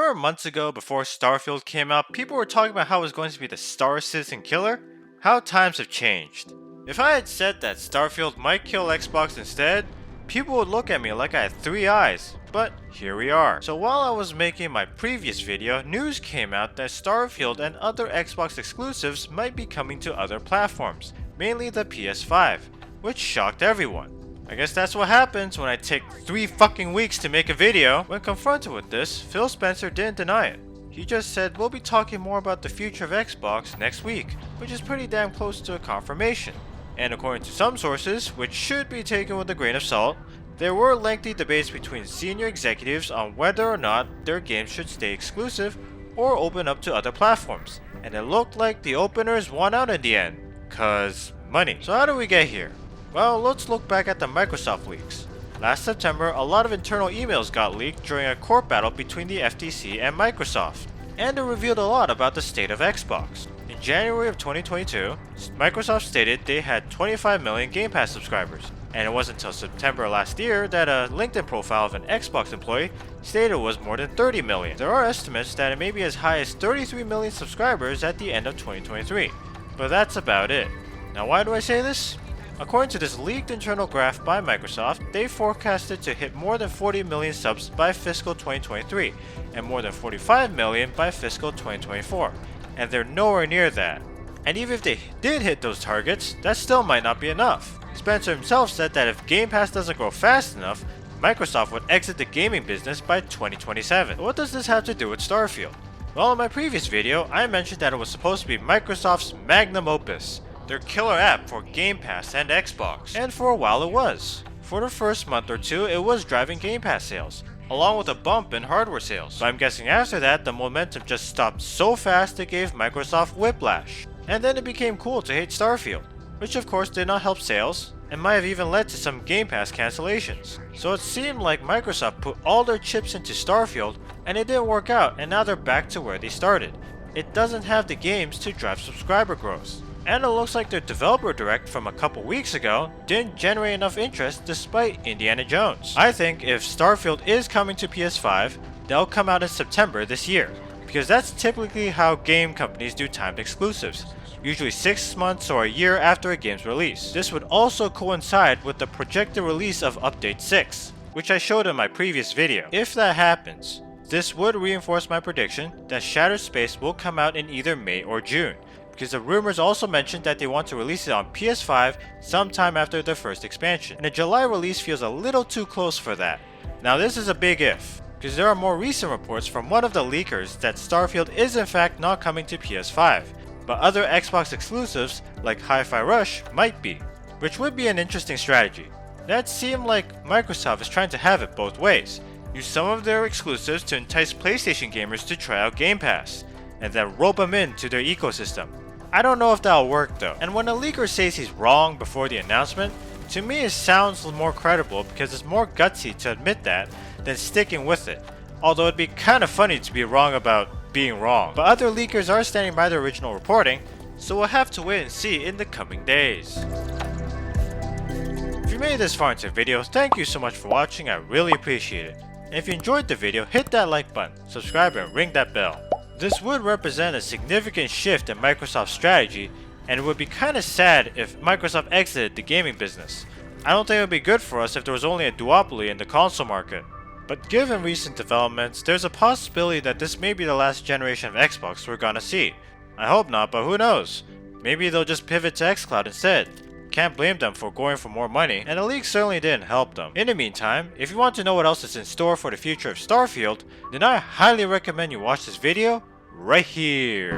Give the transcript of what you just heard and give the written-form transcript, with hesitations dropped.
Remember months ago before Starfield came out, people were talking about how it was going to be the Star Citizen killer? How times have changed. If I had said that Starfield might kill Xbox instead, people would look at me like I had 3 eyes, but here we are. So while I was making my previous video, news came out that Starfield and other Xbox exclusives might be coming to other platforms, mainly the PS5, which shocked everyone. I guess that's what happens when I take 3 fucking weeks to make a video. When confronted with this, Phil Spencer didn't deny it. He just said we'll be talking more about the future of Xbox next week, which is pretty damn close to a confirmation. And according to some sources, which should be taken with a grain of salt, there were lengthy debates between senior executives on whether or not their games should stay exclusive or open up to other platforms. And it looked like the openers won out in the end, cause money. So how do we get here? Well, let's look back at the Microsoft leaks. Last September, a lot of internal emails got leaked during a court battle between the FTC and Microsoft, and it revealed a lot about the state of Xbox. In January of 2022, Microsoft stated they had 25 million Game Pass subscribers, and it wasn't until September last year that a LinkedIn profile of an Xbox employee stated it was more than 30 million. There are estimates that it may be as high as 33 million subscribers at the end of 2023, but that's about it. Now why do I say this? According to this leaked internal graph by Microsoft, they forecasted to hit more than 40 million subs by fiscal 2023 and more than 45 million by fiscal 2024, and they're nowhere near that. And even if they did hit those targets, that still might not be enough. Spencer himself said that if Game Pass doesn't grow fast enough, Microsoft would exit the gaming business by 2027. What does this have to do with Starfield? Well, in my previous video, I mentioned that it was supposed to be Microsoft's magnum opus, their killer app for Game Pass and Xbox, and for a while it was. For the first month or two, it was driving Game Pass sales, along with a bump in hardware sales. But I'm guessing after that, the momentum just stopped so fast it gave Microsoft whiplash. And then it became cool to hate Starfield, which of course did not help sales, and might have even led to some Game Pass cancellations. So it seemed like Microsoft put all their chips into Starfield, and it didn't work out, and now they're back to where they started. It doesn't have the games to drive subscriber growth. And it looks like their developer direct from a couple weeks ago didn't generate enough interest despite Indiana Jones. I think if Starfield is coming to PS5, they'll come out in September this year, because that's typically how game companies do timed exclusives, usually 6 months or a year after a game's release. This would also coincide with the projected release of Update 6, which I showed in my previous video. If that happens, this would reinforce my prediction that Shattered Space will come out in either May or June, because the rumors also mentioned that they want to release it on PS5 sometime after their first expansion, and a July release feels a little too close for that. Now this is a big if, because there are more recent reports from one of the leakers that Starfield is in fact not coming to PS5, but other Xbox exclusives like Hi-Fi Rush might be, which would be an interesting strategy. That seemed like Microsoft is trying to have it both ways, use some of their exclusives to entice PlayStation gamers to try out Game Pass, and then rope them into their ecosystem. I don't know if that'll work though. And when a leaker says he's wrong before the announcement, to me it sounds more credible because it's more gutsy to admit that than sticking with it. Although it'd be kind of funny to be wrong about being wrong. But other leakers are standing by their original reporting, so we'll have to wait and see in the coming days. If you made it this far into the video, thank you so much for watching, I really appreciate it. And if you enjoyed the video, hit that like button, subscribe and ring that bell. This would represent a significant shift in Microsoft's strategy, and it would be kinda sad if Microsoft exited the gaming business. I don't think it would be good for us if there was only a duopoly in the console market. But given recent developments, there's a possibility that this may be the last generation of Xbox we're gonna see. I hope not, but who knows? Maybe they'll just pivot to xCloud instead. Can't blame them for going for more money, and the leak certainly didn't help them. In the meantime, if you want to know what else is in store for the future of Starfield, then I highly recommend you watch this video right here.